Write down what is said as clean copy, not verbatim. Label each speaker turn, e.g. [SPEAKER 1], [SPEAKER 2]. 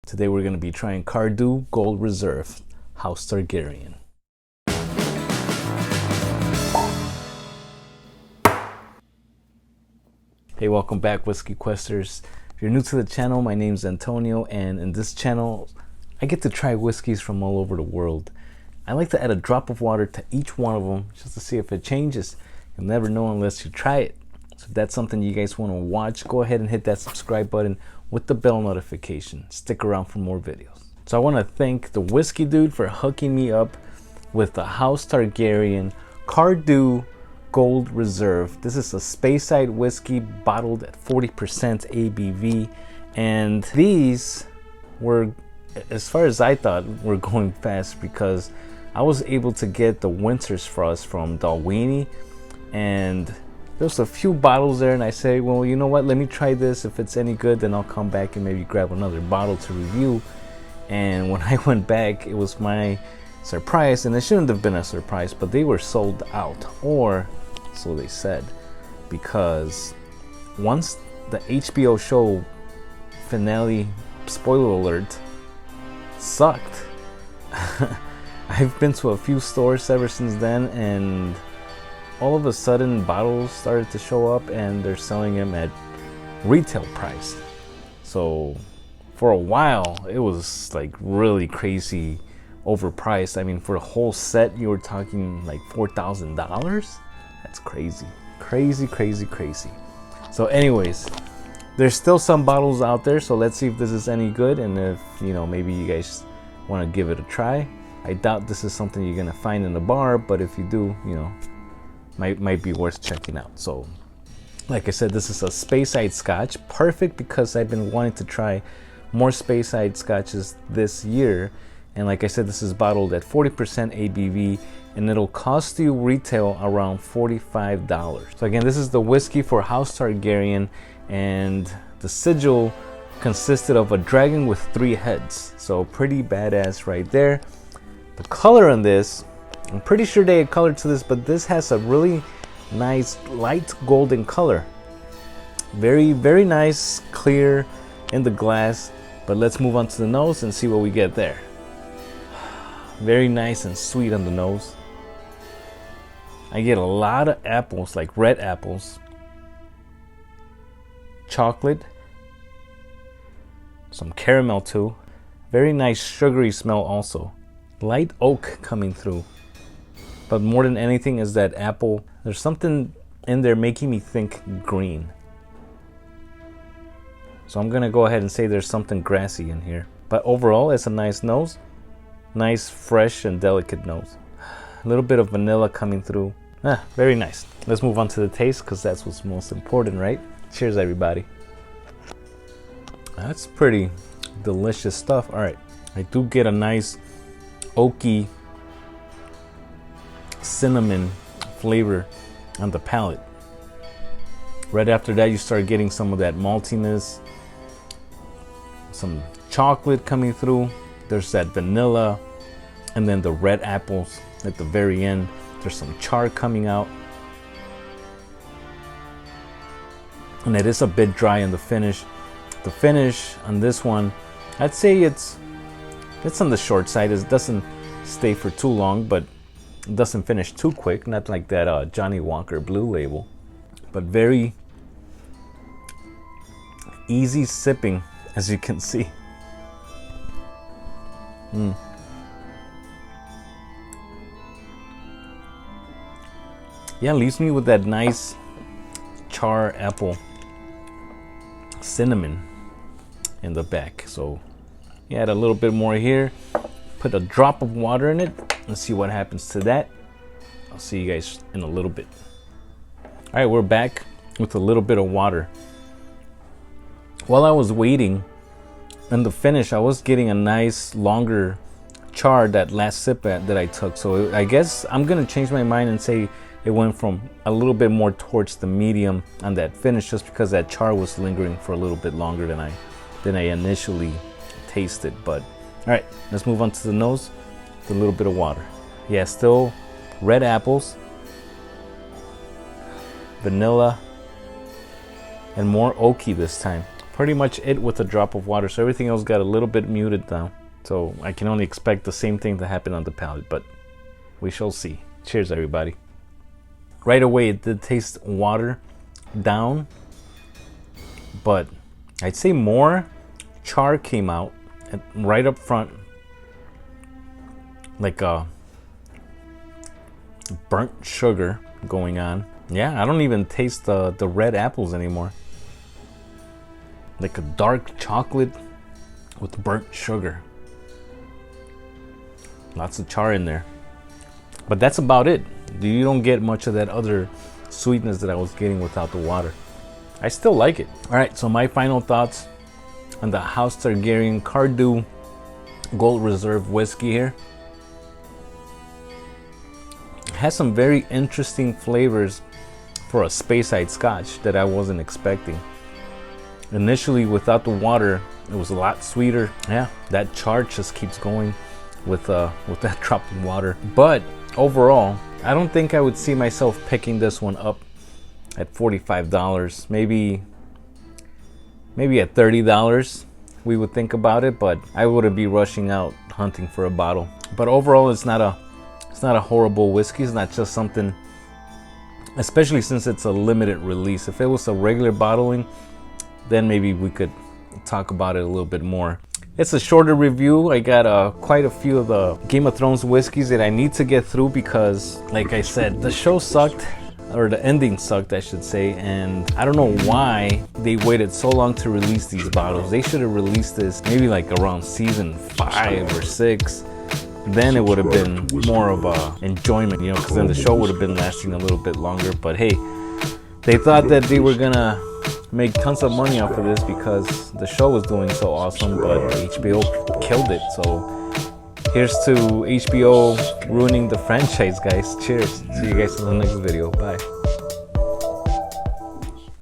[SPEAKER 1] Today we're going to be trying Cardhu Gold Reserve House Targaryen. Hey, welcome back, Whiskey Questers. If you're new to the channel, my name's Antonio, and in this channel I get to try whiskeys from all over the world. I like to add a drop of water to each one of them just to see if it changes. You'll never know unless you try it. So if that's something you guys want to watch, go ahead and hit that subscribe button with the bell notification. Stick around for more videos. So I want to thank the Whiskey Dude for hooking me up with the House Targaryen Cardhu Gold Reserve. This is a Speyside whiskey bottled at 40% ABV, and these were, as far as I thought, were going fast because I was able to get the Winter's Frost from Dalwhinnie, and there's a few bottles there, and I say, well, you know what, let me try this. If it's any good, then I'll come back and maybe grab another bottle to review. And when I went back, it was my surprise, and it shouldn't have been a surprise, but they were sold out, or so they said, because once the HBO show finale, spoiler alert, sucked. I've been to a few stores ever since then, and all of a sudden bottles started to show up and they're selling them at retail price. So for a while it was like really crazy overpriced. I mean, for a whole set you were talking like $4,000. That's crazy, crazy, crazy, crazy. So anyways, there's still some bottles out there, so let's see if this is any good, and if, you know, maybe you guys want to give it a try. I doubt this is something you're gonna find in the bar, but if you do, you know, might be worth checking out. So like I said, this is a Speyside Scotch, perfect because I've been wanting to try more Speyside Scotches this year. And like I said, this is bottled at 40% ABV, and it'll cost you retail around $45. So again, this is the whiskey for House Targaryen, and the sigil consisted of a dragon with 3 heads. So pretty badass right there. The color on this, I'm pretty sure they had color to this, but this has a really nice light golden color. Very, very nice, clear in the glass. But let's move on to the nose and see what we get there. Very nice and sweet on the nose. I get a lot of apples, like red apples, chocolate, some caramel too. Very nice sugary smell also. Light oak coming through. But more than anything is that apple. There's something in there making me think green. So I'm gonna go ahead and say there's something grassy in here. But overall, it's a nice nose. Nice, fresh, and delicate nose. A little bit of vanilla coming through. Very nice. Let's move on to the taste, because that's what's most important, right? Cheers, everybody. That's pretty delicious stuff. All right, I do get a nice oaky cinnamon flavor on the palate. Right after that, you start getting some of that maltiness, some chocolate coming through. There's that vanilla, and then the red apples at the very end. There's some char coming out, and it is a bit dry in the finish. The finish on this one, I'd say it's on the short side. It doesn't stay for too long, but it doesn't finish too quick, not like that Johnny Walker Blue Label, but very easy sipping, as you can see. Yeah, leaves me with that nice char apple cinnamon in the back. So yeah, add a little bit more here, put a drop of water in it. Let's see what happens to that. I'll see you guys in a little bit. All right, we're back with a little bit of water. While I was waiting in the finish, I was getting a nice longer char that last sip that I took. So I guess I'm gonna change my mind and say it went from a little bit more towards the medium on that finish, just because that char was lingering for a little bit longer than I initially tasted. But all right, let's move on to the nose with a little bit of water. Yeah, still red apples, vanilla, and more oaky this time. pretty much it with a drop of water. So everything else got a little bit muted down. So I can only expect the same thing to happen on the palate, but we shall see. Cheers, everybody. Right away, it did taste water down, but I'd say more char came out right up front, like a burnt sugar going on. Yeah, I don't even taste the red apples anymore. Like a dark chocolate with burnt sugar. Lots of char in there. But that's about it. You don't get much of that other sweetness that I was getting without the water. I still like it. All right, so my final thoughts on the House Targaryen Cardhu Gold Reserve whiskey here. It has some very interesting flavors for a Speyside Scotch that I wasn't expecting. Initially, without the water, it was a lot sweeter. Yeah, that char just keeps going with that drop of water. But overall, I don't think I would see myself picking this one up at $45. Maybe at $30 we would think about it, but I wouldn't be rushing out hunting for a bottle. But overall, it's not a horrible whiskey. It's not just something, especially since it's a limited release. If it was a regular bottling, then maybe we could talk about it a little bit more. It's a shorter review. I got quite a few of the Game of Thrones whiskeys that I need to get through because, like I said, the show sucked, or the ending sucked, I should say, and I don't know why they waited so long to release these bottles. They should have released this maybe like around season 5 or 6. Then it would have been more of a enjoyment, you know, because then the show would have been lasting a little bit longer. But hey, they thought that they were gonna make tons of money off of this because the show was doing so awesome, but HBO killed it. So here's to HBO ruining the franchise, guys. Cheers. See you guys in the next video. Bye.